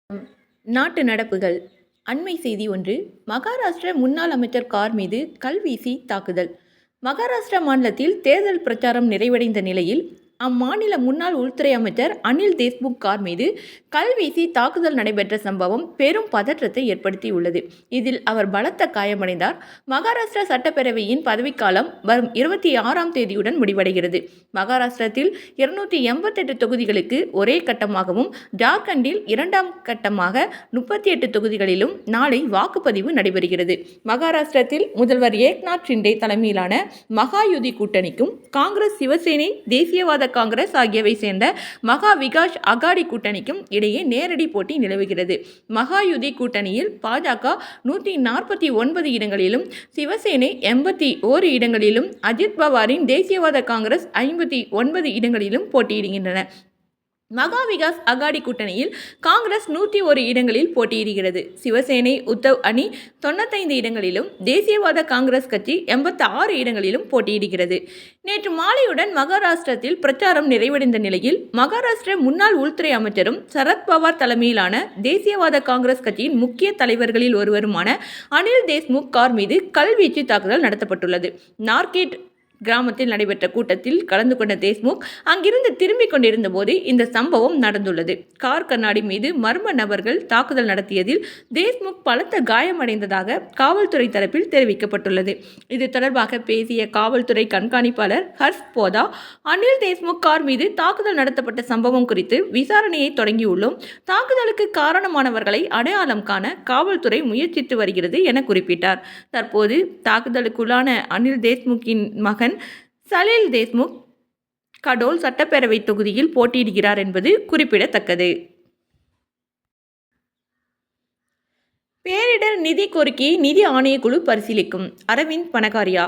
நாட்டு நடப்புகள். அண்மை செய்தி ஒன்று. மகாராஷ்டிர முன்னாள் அமைச்சர் கார் மீது கல்வீசி தாக்குதல். மகாராஷ்டிரா மாநிலத்தில் தேர்தல் பிரச்சாரம் நிறைவடைந்த நிலையில் அம்மாநில முன்னாள் உள்துறை அமைச்சர் அனில் தேஷ்முக் கார் மீது கல்வீசி தாக்குதல் நடைபெற்ற சம்பவம் பெரும் பதற்றத்தை ஏற்படுத்தியுள்ளது. இதில் அவர் பலத்த காயமடைந்தார். மகாராஷ்டிரா சட்டப்பேரவையின் பதவிக்காலம் வரும் 26ஆம் தேதியுடன் முடிவடைகிறது. மகாராஷ்டிரத்தில் 288 தொகுதிகளுக்கு ஒரே கட்டமாகவும், ஜார்க்கண்டில் இரண்டாம் கட்டமாக 38 தொகுதிகளிலும் நாளை வாக்குப்பதிவு நடைபெறுகிறது. மகாராஷ்டிரத்தில் முதல்வர் ஏக்நாத் ஷிண்டே தலைமையிலான மகாயுதி கூட்டணிக்கும், காங்கிரஸ், சிவசேனை, தேசியவாத காங்கிரஸ் ஆகியவை சேர்ந்த மகா விகாஸ் அகாடி கூட்டணிக்கும் இடையே நேரடி போட்டி நிலவுகிறது. மகாயுதி கூட்டணியில் பாஜக 149 இடங்களிலும், சிவசேனை 81 இடங்களிலும், அஜித் பவாரின் தேசியவாத காங்கிரஸ் 59 இடங்களிலும் போட்டியிடுகின்றன. மகா விகாஸ் அகாடி கூட்டணியில் காங்கிரஸ் 101 இடங்களில் போட்டியிடுகிறது. சிவசேனை உத்தவ் அணி 95 இடங்களிலும், தேசியவாத காங்கிரஸ் கட்சி 86 இடங்களிலும் போட்டியிடுகிறது. நேற்று மாலையுடன் மகாராஷ்டிரத்தில் பிரச்சாரம் நிறைவடைந்த நிலையில் மகாராஷ்டிர முன்னாள் உள்துறை அமைச்சரும், சரத்பவார் தலைமையிலான தேசியவாத காங்கிரஸ் கட்சியின் முக்கிய தலைவர்களில் ஒருவருமான அனில் தேஷ்முக் கார் மீது கல்வீச்சு தாக்குதல் நடத்தப்பட்டுள்ளது. நார்கேட் கிராமத்தில் நடைபெற்ற கூட்டத்தில் கலந்து கொண்ட தேஷ்முக் அங்கிருந்து திரும்பிக் கொண்டிருந்த போது இந்த சம்பவம் நடந்துள்ளது. கார் கண்ணாடி மீது மர்ம நபர்கள் தாக்குதல் நடத்தியதில் தேஷ்முக் பலத்த காயமடைந்ததாக காவல்துறை தரப்பில் தெரிவிக்கப்பட்டுள்ளது. இது தொடர்பாக பேசிய காவல்துறை கண்காணிப்பாளர் ஹர்ஷ் போதா, அனில் தேஷ்முக் கார் மீது தாக்குதல் நடத்தப்பட்ட சம்பவம் குறித்து விசாரணையை தொடங்கியுள்ளோம். தாக்குதலுக்கு காரணமானவர்களை அடையாளம் காண காவல்துறை முயற்சித்து வருகிறது என குறிப்பிட்டார். தற்போது தாக்குதலுக்குள்ளான அனில் தேஷ்முக்கின் மகன் சலீல் தேஷ்முக் கடோல் சட்டப்பேரவை தொகுதியில் போட்டியிடுகிறார் என்பது குறிப்பிடத்தக்கது. பேரிடர் நிதி கோரிக்கையை நிதி ஆணையக்குழு பரிசீலிக்கும். அரவிந்த் பனகாரியா.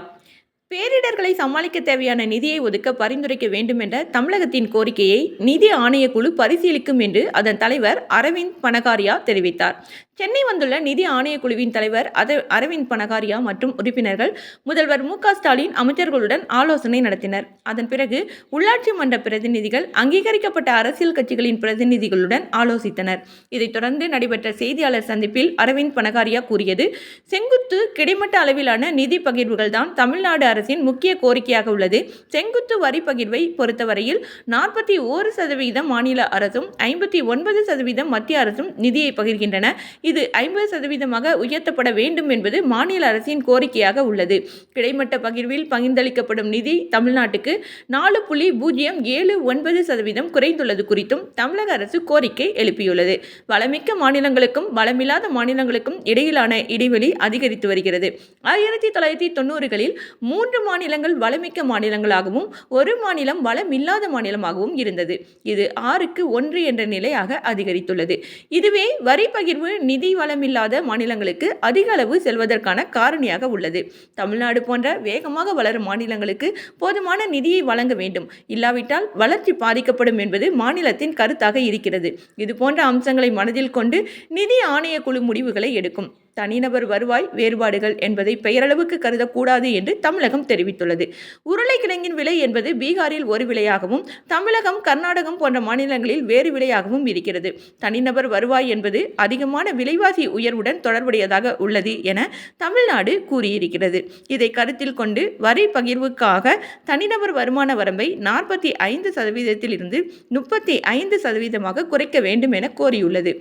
பேரிடர்களை சமாளிக்க தேவையான நிதியை ஒதுக்க பரிந்துரைக்க வேண்டும் என்ற தமிழகத்தின் கோரிக்கையை நிதி ஆணையக்குழு பரிசீலிக்கும் என்று அதன் தலைவர் அரவிந்த் பனகாரியா தெரிவித்தார். சென்னை வந்துள்ள நிதி ஆணையக்குழுவின் தலைவர் அரவிந்த் பனகாரியா மற்றும் உறுப்பினர்கள் முதல்வர் மு.க.ஸ்டாலின் அமைச்சர்களுடன் ஆலோசனை நடத்தினர். அதன் பிறகு உள்ளாட்சி மன்ற பிரதிநிதிகள், அங்கீகரிக்கப்பட்ட அரசியல் கட்சிகளின் பிரதிநிதிகளுடன் ஆலோசித்தனர். இதைத் தொடர்ந்து நடைபெற்ற செய்தியாளர் சந்திப்பில் அரவிந்த் பனகாரியா கூறியது, செங்குத்து கிடைமட்ட அளவிலான நிதி பகிர்வுகள் தான் தமிழ்நாடு அரசின் முக்கிய கோரிக்கையாக உள்ளது. செங்குத்து வரி பகிர்வை பொறுத்தவரையில் 41% மாநில அரசும் 59% மத்திய அரசும் நிதியை பகிர்கின்றன. இது 50% உயர்த்தப்பட வேண்டும் என்பது மாநில அரசின் கோரிக்கையாக உள்ளது. கிடைமட்ட பகிர்வில் பகிர்ந்தளிக்கப்படும் நிதி தமிழ்நாட்டுக்கு 4.079% குறைந்துள்ளது குறித்தும் தமிழக அரசு கோரிக்கை எழுப்பியுள்ளது. வளமிக்க மாநிலங்களுக்கும் வளமில்லாத மாநிலங்களுக்கும் இடையிலான இடைவெளி அதிகரித்து வருகிறது. 1990களில் 3 மாநிலங்கள் வளமிக்க மாநிலங்களாகவும் 1 மாநிலம் வளமில்லாத மாநிலமாகவும் இருந்தது. இது 6:1 என்ற நிலையாக அதிகரித்துள்ளது. இதுவே வரி பகிர்வு நிதி வளமில்லாத மாநிலங்களுக்கு அதிக அளவு செல்வதற்கான காரணியாக உள்ளது. தமிழ்நாடு போன்ற வேகமாக வளரும் மாநிலங்களுக்கு போதுமான நிதியை வழங்க வேண்டும். இல்லாவிட்டால் வளர்ச்சி பாதிக்கப்படும் என்பது மாநிலத்தின் கருத்தாக இருக்கிறது. இதுபோன்ற அம்சங்களை மனதில் கொண்டு நிதி ஆணையக்குழு முடிவுகளை எடுக்கும். தனிநபர் வருவாய் வேறுபாடுகள் என்பதை பெயரளவுக்கு கருதக்கூடாது என்று தமிழகம் தெரிவித்துள்ளது. உருளைக்கிழங்கின் விலை என்பது பீகாரில் ஒரு விலையாகவும், தமிழகம், கர்நாடகம் போன்ற மாநிலங்களில் வேறு விலையாகவும் இருக்கிறது. தனிநபர் வருவாய் என்பது அதிகமான விலைவாசி உயர்வுடன் தொடர்புடையதாக உள்ளது என தமிழ்நாடு கூறியிருக்கிறது. இதை கருத்தில் கொண்டு வரி பகிர்வுக்காக தனிநபர் வருமான வரம்பை 45%இலிருந்து 35% குறைக்க வேண்டும் என கோரியுள்ளது.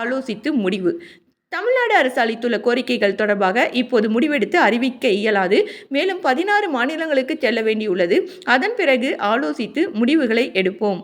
ஆலோசித்து முடிவு. தமிழ்நாடு அரசு அளித்துள்ள கோரிக்கைகள் தொடர்பாக இப்போது முடிவெடுத்து அறிவிக்க இயலாது. மேலும் 16 மாநிலங்களுக்கு செல்ல வேண்டியுள்ளது. அதன் பிறகு ஆலோசித்து முடிவுகளை எடுப்போம்.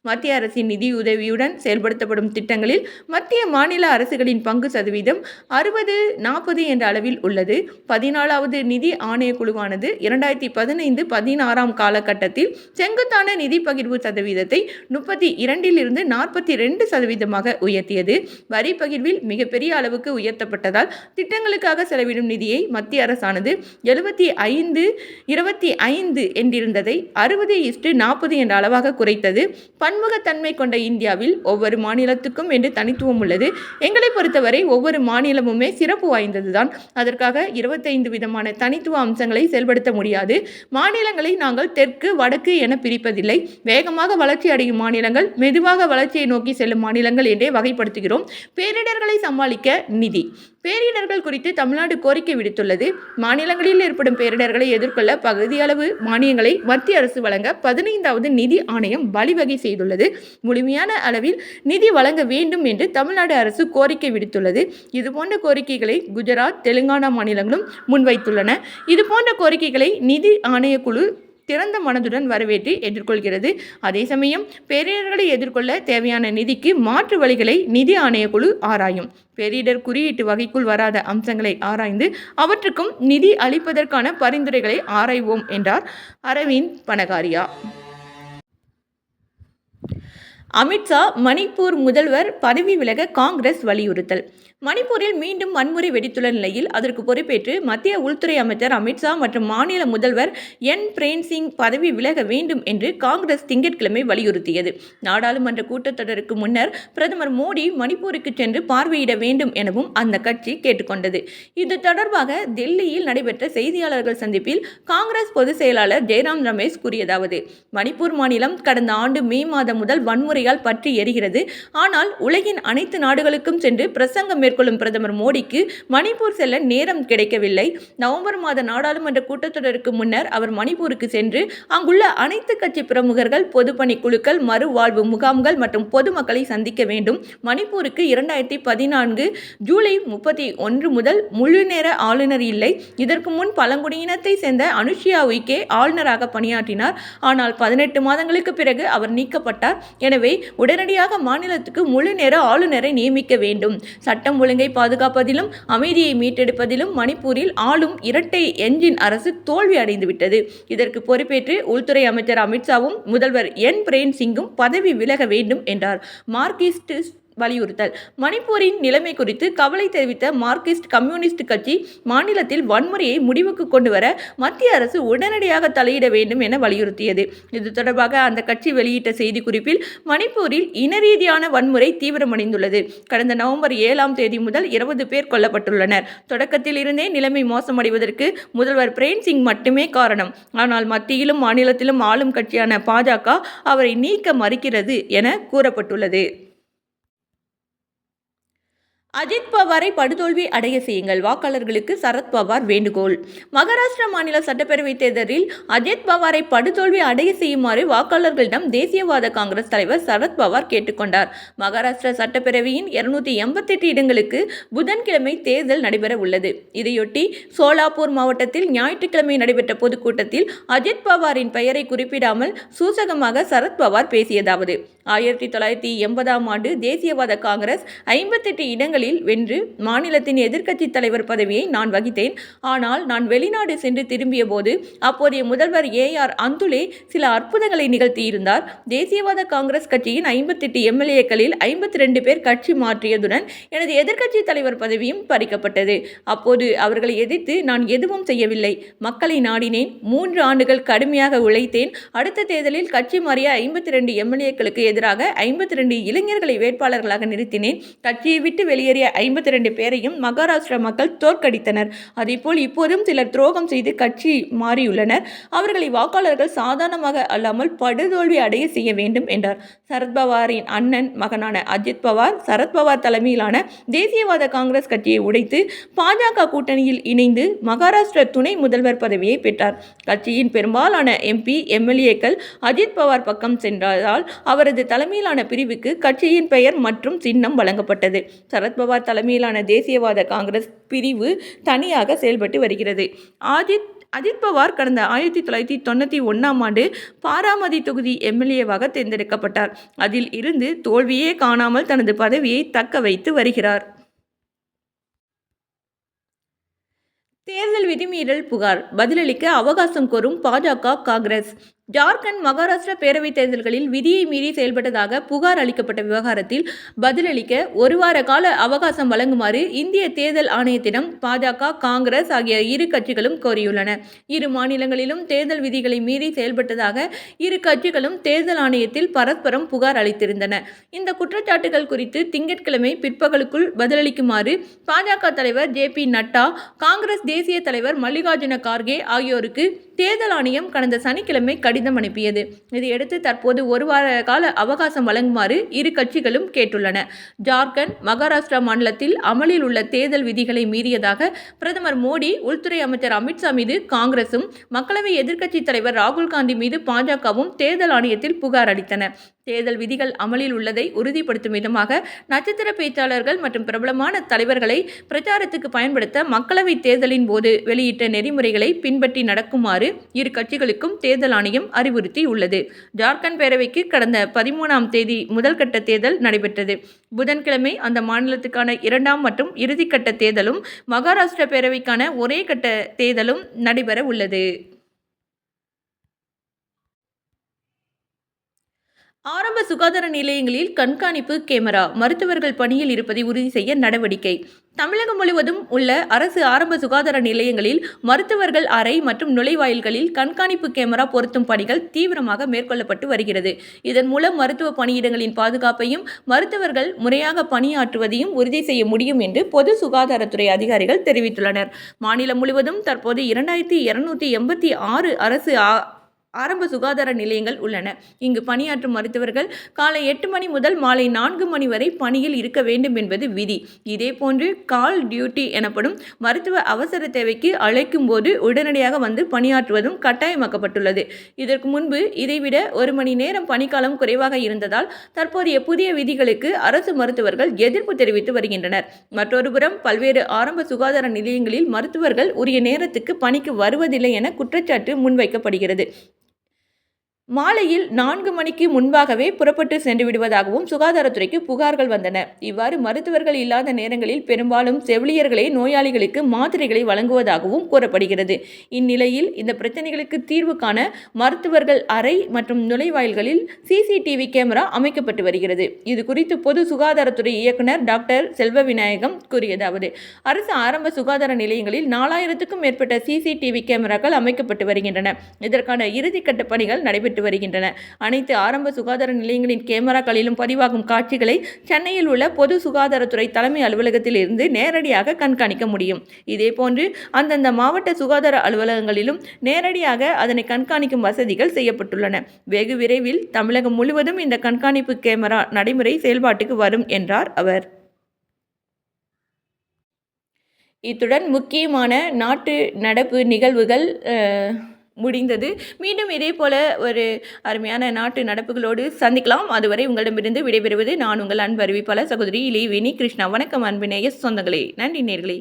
மத்திய அரசின் நிதியுதவியுடன் செயல்படுத்தப்படும் திட்டங்களில் மத்திய மாநில அரசுகளின் பங்கு சதவீதம் 60-40 என்ற அளவில் உள்ளது. 14வது நிதி ஆணையக்குழுவானது 2015-16 காலகட்டத்தில் செங்குத்தான நிதி பகிர்வு சதவீதத்தை 32 42% உயர்த்தியது. வரி பகிர்வில் மிகப்பெரிய அளவுக்கு உயர்த்தப்பட்டதால் திட்டங்களுக்காக செலவிடும் நிதியை மத்திய அரசானது 75-25 என்றிருந்ததை 60-40 என்ற அளவாக குறைத்தது. பன்முகத்தன்மை கொண்ட இந்தியாவில் ஒவ்வொரு மாநிலத்துக்கும் என்று தனித்துவம் உள்ளது. எங்களை பொறுத்தவரை ஒவ்வொரு மாநிலமுமே சிறப்பு வாய்ந்ததுதான். அதற்காக 25 விதமான தனித்துவ அம்சங்களை செயல்படுத்த முடியாது. மாநிலங்களை நாங்கள் தெற்கு வடக்கு என பிரிப்பதில்லை. வேகமாக வளர்ச்சி அடையும் மாநிலங்கள், மெதுவாக வளர்ச்சியை நோக்கி செல்லும் மாநிலங்கள் என்றே வகைப்படுத்துகிறோம். பேரிடர்களை சமாளிக்க நிதி. பேரிடர்கள் குறித்து தமிழ்நாடு கோரிக்கை விடுத்துள்ளது. மாநிலங்களில் ஏற்படும் பேரிடர்களை எதிர்கொள்ள பகுதியளவு மானியங்களை மத்திய அரசு வழங்க 15வது நிதி ஆணையம் வழிவகை செய்துள்ளது. முழுமையான அளவில் நிதி வழங்க வேண்டும் என்று தமிழ்நாடு அரசு கோரிக்கை விடுத்துள்ளது. இதுபோன்ற கோரிக்கைகளை குஜராத், தெலுங்கானா மாநிலங்களும் முன்வைத்துள்ளன. இதுபோன்ற கோரிக்கைகளை நிதி ஆணையக்குழு திறந்த மனதுடன் வரவேற்று எதிர்கொள்கிறது. அதே சமயம் பேரிடர்களை எதிர்கொள்ள தேவையான நிதிக்கு மாற்று வழிகளை நிதி ஆணையக்குழு ஆராயும். பேரிடர் குறியீட்டு வகைக்குள் வராத அம்சங்களை ஆராய்ந்து அவற்றுக்கும் நிதி அளிப்பதற்கான பரிந்துரைகளை ஆராய்வோம் என்றார் அரவிந்த் பனகாரியா. அமித்ஷா மணிப்பூர் முதல்வர் பதவி விலக காங்கிரஸ் வலியுறுத்தல். மணிப்பூரில் மீண்டும் வன்முறை வெடித்துள்ள நிலையில் அதற்கு பொறுப்பேற்று மத்திய உள்துறை அமைச்சர் அமித்ஷா மற்றும் மாநில முதல்வர் என் பிரேன் சிங் பதவி விலக வேண்டும் என்று காங்கிரஸ் திங்கட்கிழமை வலியுறுத்தியது. நாடாளுமன்ற கூட்டத்தொடருக்கு முன்னர் பிரதமர் மோடி மணிப்பூருக்கு சென்று பார்வையிட வேண்டும் எனவும் அந்த கட்சி கேட்டுக்கொண்டது. இது தொடர்பாக டெல்லியில் நடைபெற்ற செய்தியாளர்கள் சந்திப்பில் காங்கிரஸ் பொதுச் செயலாளர் ஜெய்ராம் ரமேஷ் கூறியதாவது: மணிப்பூர் மாநிலம் கடந்த ஆண்டு மே மாதம் முதல் வன்முறையால் பற்றி எரிகிறது. ஆனால் உலகின் அனைத்து நாடுகளுக்கும் சென்று பிரசங்கம் மேற்கொள்ளும் பிரதமர் மோடிக்கு மணிப்பூர் செல்ல நேரம் கிடைக்கவில்லை. நவம்பர் மாத நாடாளுமன்ற கூட்டத்தொடருக்கு முன்னர் அவர் மணிப்பூருக்கு சென்று அங்குள்ள அனைத்து கட்சி பிரமுகர்கள், பொதுப்பணிக்குழுக்கள், மறுவாழ்வு முகாம்கள் மற்றும் பொதுமக்களை சந்திக்க வேண்டும். மணிப்பூருக்கு 2014 ஜூலை 31 முதல் முழுநேர ஆளுநர் இல்லை. இதற்கு முன் பழங்குடியினத்தை சேர்ந்த அனுஷியா உய்கே ஆளுநராக பணியாற்றினார். ஆனால் 18 மாதங்களுக்கு பிறகு அவர் நீக்கப்பட்டார். எனவே உடனடியாக மாநிலத்துக்கு முழுநேர ஆளுநரை நியமிக்க வேண்டும். சட்டம் ஒழுங்கை பாதுகாப்பதிலும் அமைதியை மீட்டெடுப்பதிலும் மணிப்பூரில் ஆளும் இரட்டை என்ஜின் அரசு தோல்வி அடைந்துவிட்டது. இதற்கு பொறுப்பேற்று உள்துறை அமைச்சர் அமித்ஷாவும் முதல்வர் என் பிரேன் சிங்கும் பதவி விலக வேண்டும் என்றார். மார்க்சிஸ்ட் வலியுறுத்தல். மணிப்பூரின் நிலைமை குறித்து கவலை தெரிவித்த மார்க்சிஸ்ட் கம்யூனிஸ்ட் கட்சி மாநிலத்தில் வன்முறையை முடிவுக்கு கொண்டு வர மத்திய அரசு உடனடியாக தலையிட வேண்டும் என வலியுறுத்தியது. இது தொடர்பாக அந்த கட்சி வெளியிட்ட செய்திக்குறிப்பில் மணிப்பூரில் இனரீதியான வன்முறை தீவிரமடைந்துள்ளது. கடந்த நவம்பர் 7ஆம் தேதி முதல் 20 பேர் கொல்லப்பட்டுள்ளனர். தொடக்கத்தில் இருந்தே நிலைமை மோசமடைவதற்கு முதல்வர் பிரேன் சிங் மட்டுமே காரணம். ஆனால் மத்தியிலும் மாநிலத்திலும் ஆளும் கட்சியான பாஜக அவரை நீக்க மறுக்கிறது என கூறப்பட்டுள்ளது. அஜித் பவாரை படுதோல்வி அடைய செய்யுங்கள், வாக்காளர்களுக்கு சரத்பவார் வேண்டுகோள். மகாராஷ்டிரா மாநில சட்டப்பேரவை தேர்தலில் அஜித் பவாரை படுதோல்வி அடைய செய்யுமாறு வாக்காளர்களிடம் தேசியவாத காங்கிரஸ் தலைவர் சரத்பவார் கேட்டுக்கொண்டார். மகாராஷ்டிரா சட்டப்பேரவையின் 288 இடங்களுக்கு புதன்கிழமை தேர்தல் நடைபெற உள்ளது. இதையொட்டி சோலாப்பூர் மாவட்டத்தில் ஞாயிற்றுக்கிழமை நடைபெற்ற பொதுக்கூட்டத்தில் அஜித் பவாரின் பெயரை குறிப்பிடாமல் சூசகமாக சரத்பவார் பேசியதாவது: 1980ஆம் ஆண்டு தேசியவாத காங்கிரஸ் 58 இடங்களில் வென்று மாநிலத்தின் எதிர்க்கட்சி தலைவர் பதவியை நான் வகித்தேன். ஆனால் நான் வெளிநாடு சென்று திரும்பிய போது அப்போதைய முதல்வர் AR அந்துலே சில அற்புதங்களை நிகழ்த்தியிருந்தார். தேசியவாத காங்கிரஸ் கட்சியின் 58 எம்எல்ஏக்களில் 52 பேர் கட்சி மாற்றியதுடன் எனது எதிர்க்கட்சி தலைவர் பதவியும் பறிக்கப்பட்டது. அப்போது அவர்களை எதிர்த்து நான் எதுவும் செய்யவில்லை. மக்களை நாடினேன். 3 ஆண்டுகள் கடுமையாக உழைத்தேன். அடுத்த தேர்தலில் கட்சி மாறிய 52 எம்எல்ஏக்களுக்கு எதிராக 52 இளைஞர்களை வேட்பாளர்களாக நிறுத்தினேன். கட்சியை விட்டு வெளியேறிய 52 பேரையும் மகாராஷ்டிரா மக்கள் தோற்கடித்தனர். அதேபோல் இப்போதும் சிலர் துரோகம் செய்து கட்சி மாறியுள்ளனர். அவர்களை வாக்காளர்கள் சாதாரணமாக அல்லாமல் படுதோல்வி அடைய செய்ய வேண்டும் என்றார். சரத்பவாரின் அண்ணன் மகனான அஜித் பவார் சரத்பவார் தலைமையிலான தேசியவாத காங்கிரஸ் கட்சியை உடைத்து பாஜக கூட்டணியில் இணைந்து மகாராஷ்டிரா துணை முதல்வர் பதவியை பெற்றார். கட்சியின் பெரும்பாலான MP MLAக்கள் அஜித் பவார் பக்கம் சென்றதால் அவரது தலைமையிலான பிரிவுக்கு கட்சியின் பெயர் மற்றும் சின்னம் வழங்கப்பட்டது. சரத்பவார் தலைமையிலான தேசியவாத காங்கிரஸ் பிரிவு தனியாக செயல்பட்டு வருகிறது. அஜித் பவார் கடந்த 1991ஆம் ஆண்டு பாராமதி தொகுதி MLAவாக தேர்ந்தெடுக்கப்பட்டார். அதில் இருந்து தோல்வியே காணாமல் தனது பதவியை தக்க வைத்து வருகிறார். தேர்தல் விதிமீறல் புகார் பதிலளிக்க அவகாசம் கோரும் பாஜக காங்கிரஸ். ஜார்க்கண்ட் மகாராஷ்டிரா பேரவைத் தேர்தல்களில் விதியை மீறி செயல்பட்டதாக புகார் அளிக்கப்பட்ட விவகாரத்தில் பதிலளிக்க ஒரு வார கால அவகாசம் வழங்குமாறு இந்திய தேர்தல் ஆணையத்திடம் பாஜக, காங்கிரஸ் ஆகிய இரு கட்சிகளும் கோரியுள்ளன. இரு மாநிலங்களிலும் தேர்தல் விதிகளை மீறி செயல்பட்டதாக இரு கட்சிகளும் தேர்தல் ஆணையத்தில் பரஸ்பரம் புகார் அளித்திருந்தன. இந்த குற்றச்சாட்டுகள் குறித்து திங்கட்கிழமை பிற்பகலுக்குள் பதிலளிக்குமாறு பாஜக தலைவர் ஜே.பி. நட்டா, காங்கிரஸ் தேசிய தலைவர் மல்லிகார்ஜுன கார்கே ஆகியோருக்கு தேர்தல் ஆணையம் கடந்த சனிக்கிழமை கடிதம் அனுப்பியது. இதையடுத்து தற்போது ஒரு வார கால அவகாசம் வழங்குமாறு இரு கட்சிகளும் கேட்டுள்ளன. ஜார்க்கண்ட், மகாராஷ்டிரா மாநிலத்தில் அமலில் உள்ள தேர்தல் விதிகளை மீறியதாக பிரதமர் மோடி, உள்துறை அமைச்சர் அமித்ஷா மீது காங்கிரசும், மக்களவை எதிர்க்கட்சித் தலைவர் ராகுல் காந்தி மீது பாஜகவும் தேர்தல் ஆணையத்தில் புகார் அளித்தன. தேர்தல் விதிகள் அமலில் உள்ளதை உறுதிப்படுத்தும் விதமாக நட்சத்திர பேச்சாளர்கள் மற்றும் பிரபலமான தலைவர்களை பிரச்சாரத்துக்கு பயன்படுத்த மக்களவை தேர்தலின் போது வெளியிட்ட நெறிமுறைகளை பின்பற்றி நடக்குமாறு இரு கட்சிகளுக்கும் தேர்தல் ஆணையம் அறிவுறுத்தியுள்ளது. ஜார்க்கண்ட் பேரவைக்கு கடந்த 13ஆம் தேதி முதல்கட்ட தேர்தல் நடைபெற்றது. புதன்கிழமை அந்த மாநிலத்துக்கான 2ஆம் மற்றும் இறுதிக்கட்ட தேர்தலும், மகாராஷ்டிரா பேரவைக்கான ஒரே கட்ட தேர்தலும் நடைபெற உள்ளது. ஆரம்ப சுகாதார நிலையங்களில் கண்காணிப்பு கேமரா, மருத்துவர்கள் பணியில் இருப்பதை உறுதி செய்ய நடவடிக்கை. தமிழகம் முழுவதும் உள்ள அரசு ஆரம்ப சுகாதார நிலையங்களில் மருத்துவர்கள் அறை மற்றும் நுழைவாயில்களில் கண்காணிப்பு கேமரா பொருத்தும் பணிகள் தீவிரமாக மேற்கொள்ளப்பட்டு வருகிறது. இதன் மூலம் மருத்துவ பணியிடங்களின் பாதுகாப்பையும், மருத்துவர்கள் முறையாக பணியாற்றுவதையும் உறுதி செய்ய முடியும் என்று பொது சுகாதாரத்துறை அதிகாரிகள் தெரிவித்துள்ளனர். மாநிலம் முழுவதும் தற்போது 2286 அரசு ஆரம்ப சுகாதார நிலையங்கள் உள்ளன. இங்கு பணியாற்றும் மருத்துவர்கள் காலை 8 மணி முதல் மாலை 4 மணி வரை பணியில் இருக்க வேண்டும் என்பது விதி. இதேபோன்று கால் டியூட்டி எனப்படும் மருத்துவ அவசர தேவைக்கு அழைக்கும் போது உடனடியாக வந்து பணியாற்றுவதும் கட்டாயமாக்கப்பட்டுள்ளது. இதற்கு முன்பு இதைவிட 1 மணி நேரம் பணிக்காலம் குறைவாக இருந்ததால் தற்போதைய புதிய விதிகளுக்கு அரசு மருத்துவர்கள் எதிர்ப்பு தெரிவித்து வருகின்றனர். மற்றொருபுறம் பல்வேறு ஆரம்ப சுகாதார நிலையங்களில் மருத்துவர்கள் உரிய நேரத்துக்கு பணிக்கு வருவதில்லை என குற்றச்சாட்டு முன்வைக்கப்படுகிறது. மாலையில் 4 மணிக்கு முன்பாகவே புறப்பட்டு சென்று விடுவதாகவும் சுகாதாரத்துறைக்கு புகார்கள் வந்தன. இவ்வாறு மருத்துவர்கள் இல்லாத நேரங்களில் பெரும்பாலும் செவிலியர்களே நோயாளிகளுக்கு மாத்திரைகளை வழங்குவதாகவும் கூறப்படுகிறது. இந்நிலையில் இந்த பிரச்சனைகளுக்கு தீர்வு காண மருத்துவர்கள் அறை மற்றும் நுழைவாயில்களில் CCTV கேமரா அமைக்கப்பட்டு வருகிறது. இது குறித்து பொது சுகாதாரத்துறை இயக்குனர் டாக்டர் செல்வவிநாயகம் கூறியதாவது: அரசு ஆரம்ப சுகாதார நிலையங்களில் 4000க்கும் மேற்பட்ட CCTV கேமராக்கள் அமைக்கப்பட்டு வருகின்றன. இதற்கான இறுதிக்கட்ட பணிகள் நடைபெற்று வருகின்றன. அனைத்து ஆரம்ப சுகாதார நிலையங்களின் கேமராக்களிலும் பதிவாகும் காட்சிகளை சென்னையில் உள்ள பொது சுகாதாரத்துறை தலைமை அலுவலகத்தில் இருந்து நேரடியாக கண்காணிக்க முடியும். இதேபோன்று அந்தந்த மாவட்ட சுகாதார அலுவலகங்களிலும் நேரடியாக அதனை கண்காணிக்கும் வசதிகள் செய்யப்பட்டுள்ளன. வெகு விரைவில் தமிழகம் முழுவதும் இந்த கண்காணிப்பு கேமரா நடைமுறை செயல்பாட்டுக்கு வரும் என்றார் அவர். இத்துடன் முக்கியமான நாட்டு நடப்பு நிகழ்வுகள் முடிந்தது. மீண்டும் இதே போல ஒரு அருமையான நாட்டு நடப்புகளோடு சந்திக்கலாம். அதுவரை உங்களிடமிருந்து விடைபெறுவது நான் உங்கள் அன்பு அறிவிப்பாளர் சகோதரி இளைவேணி கிருஷ்ணா. வணக்கம் அன்பு நேய சொந்தங்களே. நன்றி நேயர்களே.